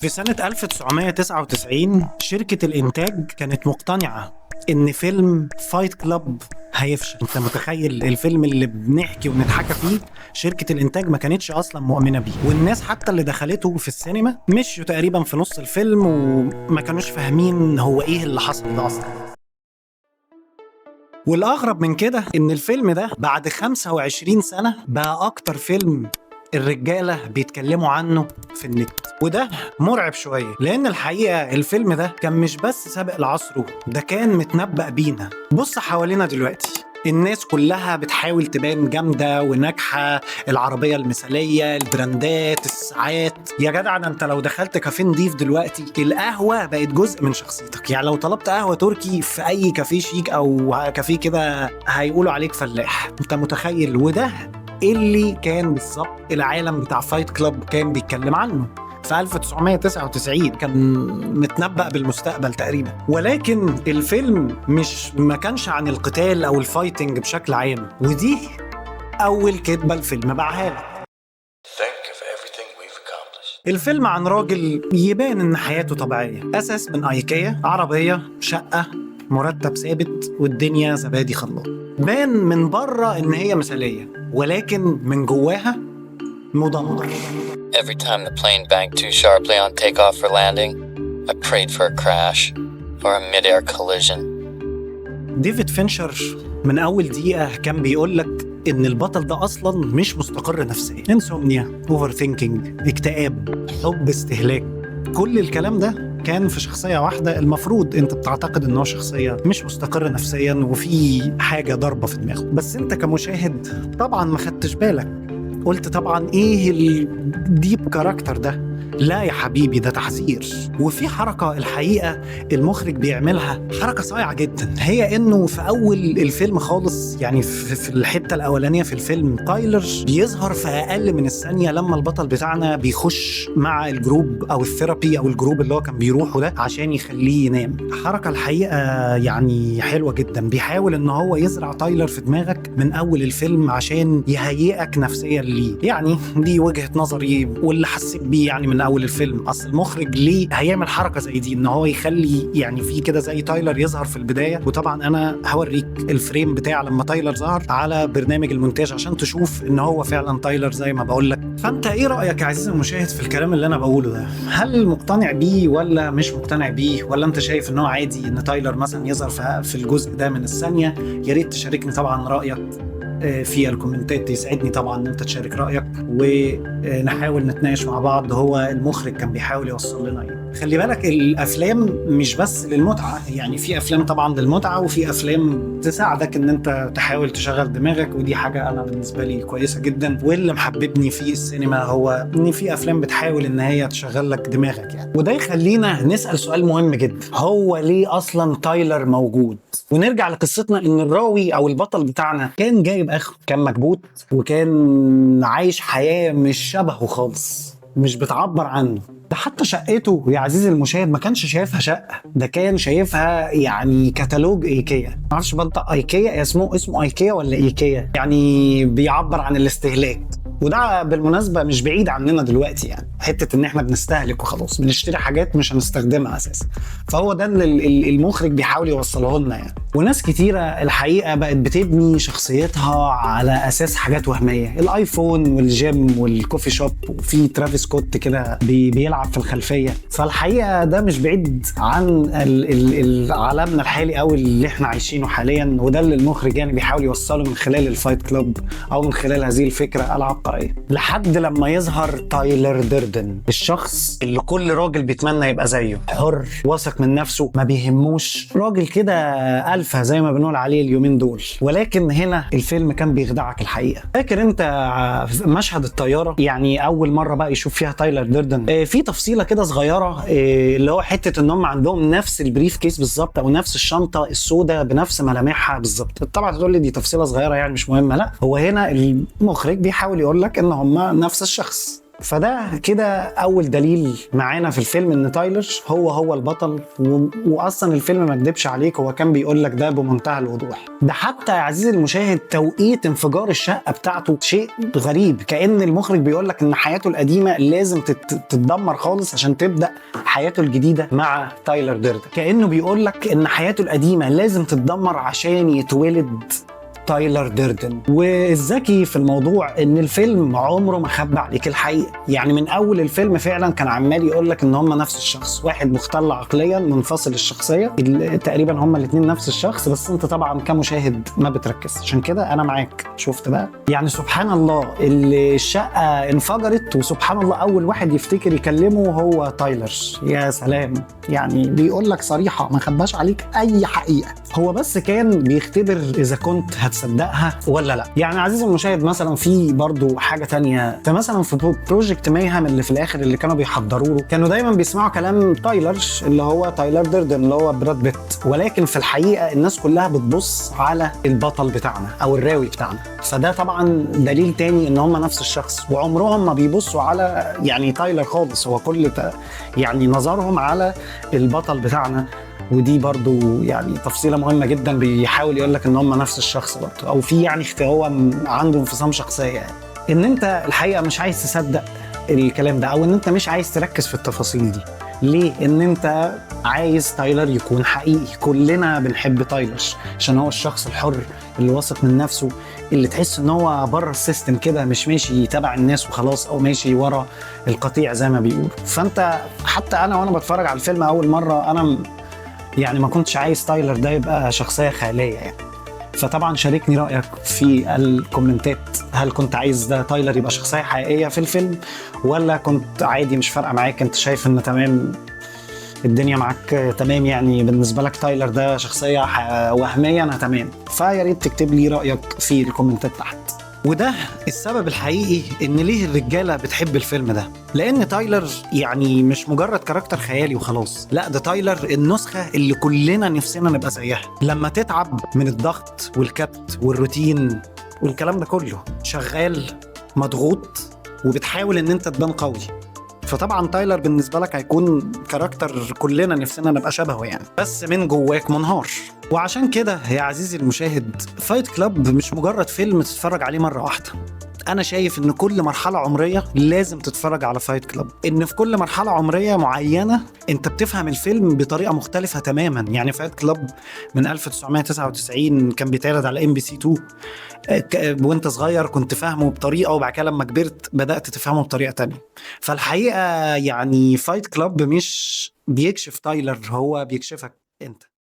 في سنة 1999 شركة الإنتاج كانت مقتنعة إن فيلم فايت كلاب هيفشل. أنت متخيل الفيلم اللي بنحكي ونضحك فيه؟ شركة الإنتاج ما كانتش أصلا مؤمنة بيه، والناس حتى اللي دخلته في السينما مشوا تقريبا في نص الفيلم وما كانوش فاهمين هو إيه اللي حصل ده أصلا. والأغرب من كده إن الفيلم ده بعد 25 سنة بقى أكتر فيلم الرجالة بيتكلموا عنه في النت، وده مرعب شوية لأن الحقيقة الفيلم ده كان مش بس سابق لعصره، ده كان متنبأ بينا. بص حوالينا دلوقتي الناس كلها بتحاول تبان جامدة وناجحة، العربية المثالية، البراندات، الساعات. يا جدع ده انت لو دخلت كافيه نضيف دلوقتي القهوة بقت جزء من شخصيتك. يعني لو طلبت قهوة تركي في أي كافيه شيك أو كافيه كده هيقولوا عليك فلاح. انت متخيل؟ وده اللي كان بالظبط العالم بتاع فايت كلاب كان بيتكلم عنه في 1999. كان متنبأ بالمستقبل تقريبا، ولكن الفيلم ما كانش عن القتال او الفايتنج بشكل عام، ودي اول كذبة الفيلم باعها لك. الفيلم عن راجل يبان ان حياته طبيعية، اساس من ايكيا، عربية، شقة، مرتب ثابت، والدنيا زبادي خلاط. بان من بره ان هي مثالية، ولكن من جواها مدمر. Every time the plane banked too sharply on takeoff or landing, I prayed for a crash or a mid-air collision. ديفيد فينشر من أول دقيقة كان بيقولك إن البطل ده أصلاً مش مستقر نفسياً. انسومنيا، اوفر ثينكينج، اكتئاب، حب، استهلاك، كل الكلام ده كان في شخصية واحدة. المفروض انت بتعتقد انه شخصية مش مستقر نفسيا وفي حاجة ضربة في دماغه، بس انت كمشاهد طبعا ما خدتش بالك. قلت طبعا ايه الديب كاركتر ده؟ لا يا حبيبي، ده تحذير. وفي حركة الحقيقة المخرج بيعملها، حركة صايعة جدا، هي انه في اول الفيلم خالص، يعني في الحتة الاولانية في الفيلم، تايلر بيظهر في اقل من الثانية لما البطل بتاعنا بيخش مع الجروب او الثيرابي او الجروب اللي هو كان بيروحه ده عشان يخليه ينام. حركة الحقيقة يعني حلوة جدا، بيحاول ان هو يزرع تايلر في دماغك من اول الفيلم عشان يهيئك نفسيا ليه. يعني دي وجهة نظري واللي حسيت بيه يعني من اول الفيلم. اصل المخرج ليه هيعمل حركه زي دي؟ ان هو يخلي يعني في كده زي تايلر يظهر في البدايه، وطبعا انا هوريك الفريم بتاع لما تايلر ظهر على برنامج المونتاج عشان تشوف ان هو فعلا تايلر زي ما بقول لك. فانت ايه رايك يا عزيزي المشاهد في الكلام اللي انا بقوله ده؟ هل مقتنع بيه ولا مش مقتنع بيه؟ ولا انت شايف ان هو عادي ان تايلر مثلا يظهر في الجزء ده من الثانيه؟ يا ريت تشاركني طبعا رايك في الكومنتات، يسعدني طبعا ان انت تشارك رايك ونحاول نتناقش مع بعض هو المخرج كان بيحاول يوصل لنا ايه. خلي بالك الافلام مش بس للمتعه، يعني في افلام طبعا للمتعه وفي افلام تساعدك ان انت تحاول تشغل دماغك، ودي حاجه انا بالنسبه لي كويسه جدا. واللي محببني في السينما هو ان في افلام بتحاول ان هي تشغل لك دماغك يعني. وده يخلينا نسال سؤال مهم جدا، هو ليه اصلا تايلر موجود؟ ونرجع لقصتنا ان الراوي او البطل بتاعنا كان جايب اخره، كان مكبوت وكان عايش حياة مش شبهه خالص، مش بتعبر عنه. ده حتى شقته يا عزيزي المشاهد ما كانش شايفها شقة، ده كان شايفها يعني كتالوج ايكيا. معرفش بنطق ايكيا، اسمه ايكيا ولا ايكيا، يعني بيعبر عن الاستهلاك. وده بالمناسبة مش بعيد عننا دلوقتي، يعني حتة ان احنا بنستهلك وخلاص، بنشتري حاجات مش هنستخدمها اساسا. فهو ده اللي المخرج بيحاول يوصله لنا يعني. وناس كتيرة الحقيقة بقت بتبني شخصيتها على اساس حاجات وهمية، الايفون والجيم والكوفي شوب، وفي ترافيس سكوت كده بيلعب في الخلفية. فالحقيقة ده مش بعيد عن عالمنا الحالي او اللي احنا عايشينه حاليا، وده اللي المخرج يعني بيحاول يوصله من خلال الفايت كلوب او من خلال هذه الفكرة العبقرية. لحد لما يظهر تايلر ديردن، الشخص اللي كل راجل بيتمنى يبقى زيه، حر، واثق من نفسه، ما بيهموش، راجل كده ألفا زي ما بنقول عليه اليومين دول. ولكن هنا الفيلم كان بيخدعك الحقيقة. فاكر انت مشهد الطيارة؟ يعني أول مرة بقى يشوف فيها تايلر ديردن في تفصيلة كده صغيرة، اللي هو حتة ان هم عندهم نفس البريف كيس بالظبط او نفس الشنطة السوداء بنفس ملامحها بالظبط. طبعا تقول لي دي تفصيلة صغيرة يعني مش مهمة، لا، هو هنا المخرج بيحاول يقول لك ان هم نفس الشخص. فده كده اول دليل معانا في الفيلم ان تايلر هو البطل، واصلا الفيلم ما كدبش عليك، هو كان بيقول لك ده بمنتهى الوضوح. ده حتى يا عزيزي المشاهد توقيت انفجار الشقه بتاعته شيء غريب، كأن المخرج بيقول لك ان حياته القديمه لازم تتدمر خالص عشان تبدا حياته الجديده مع تايلر ديردن. كأنه بيقول لك ان حياته القديمه لازم تتدمر عشان يتولد تايلر ديردن. والذكي في الموضوع ان الفيلم عمره ما خبى عليك الحقيقه، يعني من اول الفيلم فعلا كان عمال يقول لك ان هم نفس الشخص، واحد مختل عقليا منفصل الشخصيه، تقريبا هم الاثنين نفس الشخص، بس انت طبعا كمشاهد ما بتركز، عشان كده انا معاك. شفت بقى؟ يعني سبحان الله الشقه انفجرت، وسبحان الله اول واحد يفتكر يكلمه هو تايلر. يا سلام، يعني بيقول لك صريحه ما خباش عليك اي حقيقه، هو بس كان بيختبر اذا كنت هتصدقها ولا لا. يعني عزيزي المشاهد مثلا في برضو حاجه تانية، فمثلا في بروجكت ميهم اللي في الاخر اللي كانوا بيحضروا له، كانوا دايما بيسمعوا كلام تايلر اللي هو تايلر ديردن اللي هو براد بيت، ولكن في الحقيقه الناس كلها بتبص على البطل بتاعنا او الراوي بتاعنا. فده طبعا دليل تاني ان هم نفس الشخص، وعمرهم ما بيبصوا على يعني تايلر خالص، هو كل يعني نظرهم على البطل بتاعنا. ودي برضو يعني تفصيلة مهمة جدا، بيحاول يقول لك ان هم نفس الشخص برضو، او في يعني هو عنده انفصام شخصية، يعني ان انت الحقيقة مش عايز تصدق الكلام ده، او ان انت مش عايز تركز في التفاصيل دي. ليه؟ ان انت عايز تايلر يكون حقيقي. كلنا بنحب تايلر عشان هو الشخص الحر اللي واثق من نفسه، اللي تحس ان هو بره السيستم كده، مش ماشي تبع الناس وخلاص، او ماشي ورا القطيع زي ما بيقولوا. فانت حتى انا وانا بتفرج على الفيلم اول مرة، انا يعني ما كنتش عايز تايلر ده يبقى شخصية خيالية يعني. فطبعا شاركني رأيك في الكومنتات، هل كنت عايز ده تايلر يبقى شخصية حقيقية في الفيلم، ولا كنت عادي مش فارقة معاك، انت شايف ان تمام الدنيا معاك تمام، يعني بالنسبة لك تايلر ده شخصية وهمية انا تمام. فيا ريت تكتب لي رأيك في الكومنتات تحت. وده السبب الحقيقي ان ليه الرجاله بتحب الفيلم ده، لان تايلر يعني مش مجرد كاركتر خيالي وخلاص، لا ده تايلر النسخه اللي كلنا نفسنا نبقى زيها. لما تتعب من الضغط والكبت والروتين والكلام ده كله، شغال مضغوط وبتحاول ان انت تبان قوي، فطبعا تايلر بالنسبه لك هيكون كاركتر كلنا نفسنا نبقى شبهه يعني، بس من جواك منهار. وعشان كده يا عزيزي المشاهد، فايت كلاب مش مجرد فيلم تتفرج عليه مره واحده. انا شايف ان كل مرحله عمريه لازم تتفرج على فايت كلاب، ان في كل مرحله عمريه معينه انت بتفهم الفيلم بطريقه مختلفه تماما. يعني فايت كلاب من 1999 كان بيتعرض على MBC 2، وانت صغير كنت فاهمه بطريقه، وبعد كده لما كبرت بدات تفهمه بطريقه تانية. فالحقيقه يعني فايت كلاب مش بيكشف تايلر، هو بيكشفك انت.